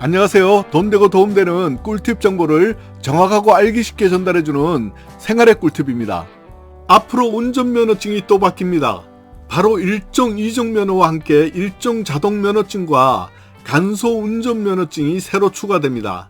안녕하세요. 돈되고 도움되는 꿀팁 정보를 정확하고 알기 쉽게 전달해주는 생활의 꿀팁입니다. 앞으로 운전면허증이 또 바뀝니다. 바로 1종 2종 면허와 함께 1종 자동면허증과 간소 운전면허증이 새로 추가됩니다.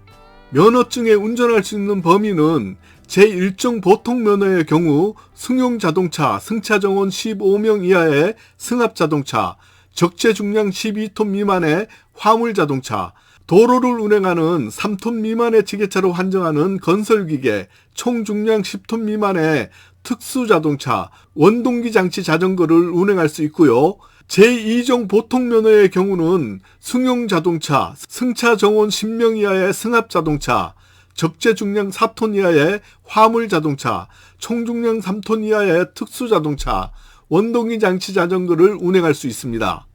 면허증에 운전할 수 있는 범위는 제1종 보통면허의 경우 승용자동차, 승차정원 15명 이하의 승합자동차, 적재중량 12톤 미만의 화물자동차, 도로를 운행하는 3톤 미만의 지게차로 한정하는 건설기계, 총중량 10톤 미만의 특수자동차, 원동기 장치 자전거를 운행할 수 있고요. 제2종 보통면허의 경우는 승용자동차, 승차정원 10명 이하의 승합자동차, 적재중량 4톤 이하의 화물자동차, 총중량 3톤 이하의 특수자동차, 원동기 장치 자전거를 운행할 수 있습니다.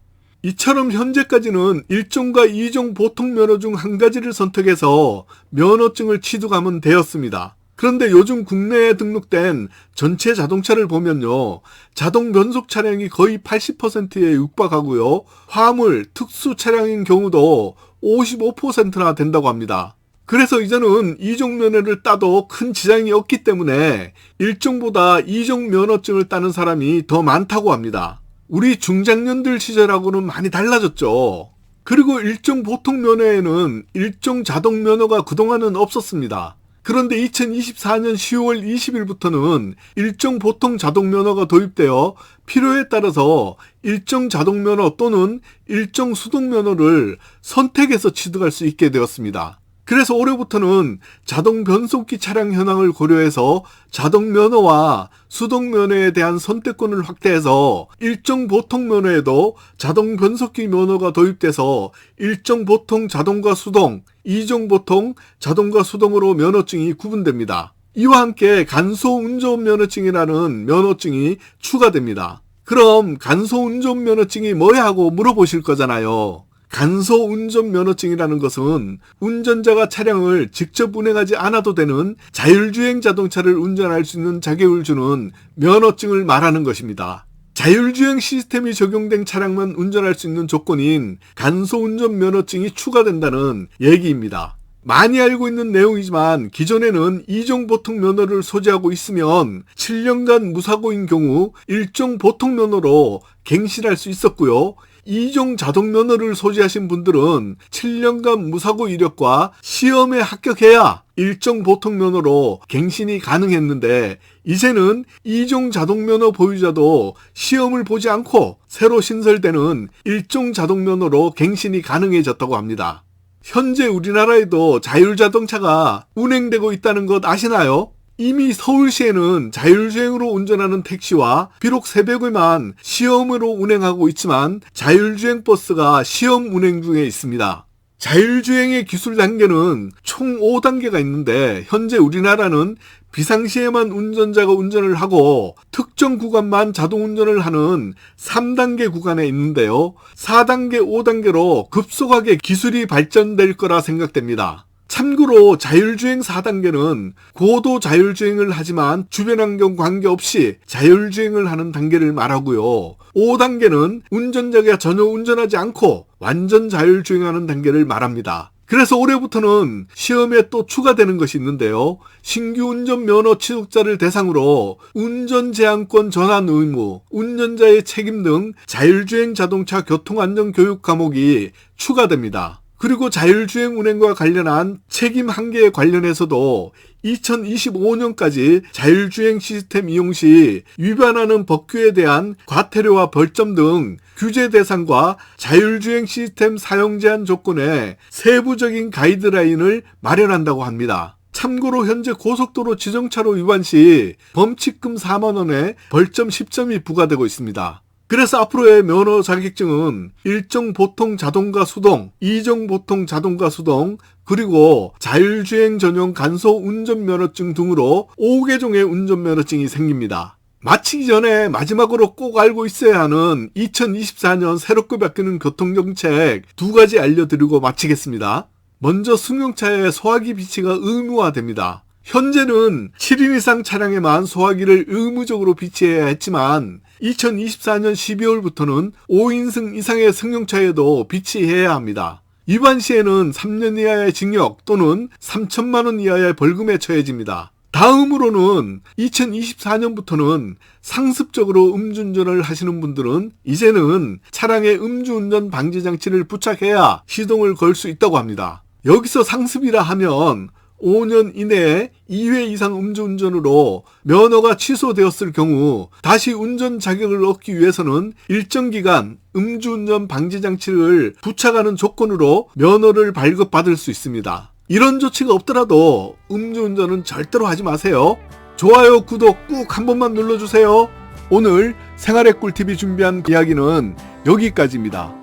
이처럼 현재까지는 1종과 2종 보통면허 중 한 가지를 선택해서 면허증을 취득하면 되었습니다. 그런데 요즘 국내에 등록된 전체 자동차를 보면요, 자동 변속 차량이 거의 80%에 육박하고요, 화물, 특수 차량인 경우도 55%나 된다고 합니다. 그래서 이제는 2종 면허를 따도 큰 지장이 없기 때문에 1종보다 2종 면허증을 따는 사람이 더 많다고 합니다. 우리 중장년들 시절하고는 많이 달라졌죠. 그리고 1종 보통 면허에는 1종 자동 면허가 그동안은 없었습니다. 그런데 2024년 10월 20일부터는 1종 보통 자동 면허가 도입되어 필요에 따라서 1종 자동 면허 또는 1종 수동 면허를 선택해서 취득할 수 있게 되었습니다. 그래서 올해부터는 자동 변속기 차량 현황을 고려해서 자동 면허와 수동 면허에 대한 선택권을 확대해서 1종 보통 면허에도 자동 변속기 면허가 도입돼서 1종 보통 자동과 수동, 2종 보통 자동과 수동으로 면허증이 구분됩니다. 이와 함께 간소 운전면허증이라는 면허증이 추가됩니다. 그럼 간소 운전면허증이 뭐야 하고 물어보실 거잖아요. 간소 운전면허증이라는 것은 운전자가 차량을 직접 운행하지 않아도 되는 자율주행 자동차를 운전할 수 있는 자격을 주는 면허증을 말하는 것입니다. 자율주행 시스템이 적용된 차량만 운전할 수 있는 조건인 간소 운전면허증이 추가된다는 얘기입니다. 많이 알고 있는 내용이지만 기존에는 2종 보통 면허를 소지하고 있으면 7년간 무사고인 경우 1종 보통 면허로 갱신할 수 있었고요. 2종 자동 면허를 소지하신 분들은 7년간 무사고 이력과 시험에 합격해야 1종 보통 면허로 갱신이 가능했는데, 이제는 2종 자동 면허 보유자도 시험을 보지 않고 새로 신설되는 1종 자동 면허로 갱신이 가능해졌다고 합니다. 현재 우리나라에도 자율자동차가 운행되고 있다는 것 아시나요? 이미 서울시에는 자율주행으로 운전하는 택시와 비록 새벽에만 시험으로 운행하고 있지만 자율주행 버스가 시험 운행 중에 있습니다. 자율주행의 기술 단계는 총 5단계가 있는데 현재 우리나라는 비상시에만 운전자가 운전을 하고 특정 구간만 자동운전을 하는 3단계 구간에 있는데요. 4단계, 5단계로 급속하게 기술이 발전될 거라 생각됩니다. 참고로 자율주행 4단계는 고도 자율주행을 하지만 주변 환경 관계없이 자율주행을 하는 단계를 말하고요. 5단계는 운전자가 전혀 운전하지 않고 완전 자율주행하는 단계를 말합니다. 그래서 올해부터는 시험에 또 추가되는 것이 있는데요. 신규 운전면허 취득자를 대상으로 운전제한권 전환 의무, 운전자의 책임 등 자율주행 자동차 교통안전교육 과목이 추가됩니다. 그리고 자율주행 운행과 관련한 책임 한계에 관련해서도 2025년까지 자율주행 시스템 이용 시 위반하는 법규에 대한 과태료와 벌점 등 규제 대상과 자율주행 시스템 사용 제한 조건에 세부적인 가이드라인을 마련한다고 합니다. 참고로 현재 고속도로 지정차로 위반 시 범칙금 4만 원에 벌점 10점이 부과되고 있습니다. 그래서 앞으로의 면허 자격증은 1종 보통 자동과 수동, 2종 보통 자동과 수동, 그리고 자율주행 전용 간소 운전면허증 등으로 5개종의 운전면허증이 생깁니다. 마치기 전에 마지막으로 꼭 알고 있어야 하는 2024년 새롭게 바뀌는 교통정책 2가지 알려드리고 마치겠습니다. 먼저 승용차의 소화기 비치가 의무화됩니다. 현재는 7인 이상 차량에만 소화기를 의무적으로 비치해야 했지만 2024년 12월부터는 5인승 이상의 승용차에도 비치해야 합니다. 위반 시에는 3년 이하의 징역 또는 3천만 원 이하의 벌금에 처해집니다. 다음으로는 2024년부터는 상습적으로 음주운전을 하시는 분들은 이제는 차량에 음주운전 방지장치를 부착해야 시동을 걸 수 있다고 합니다. 여기서 상습이라 하면 5년 이내에 2회 이상 음주운전으로 면허가 취소되었을 경우 다시 운전 자격을 얻기 위해서는 일정 기간 음주운전 방지장치를 부착하는 조건으로 면허를 발급받을 수 있습니다. 이런 조치가 없더라도 음주운전은 절대로 하지 마세요. 좋아요, 구독 꾹 한 번만 눌러주세요. 오늘 생활의 꿀팁이 준비한 이야기는 여기까지입니다.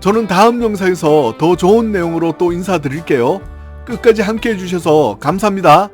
저는 다음 영상에서 더 좋은 내용으로 또 인사드릴게요. 끝까지 함께 해주셔서 감사합니다.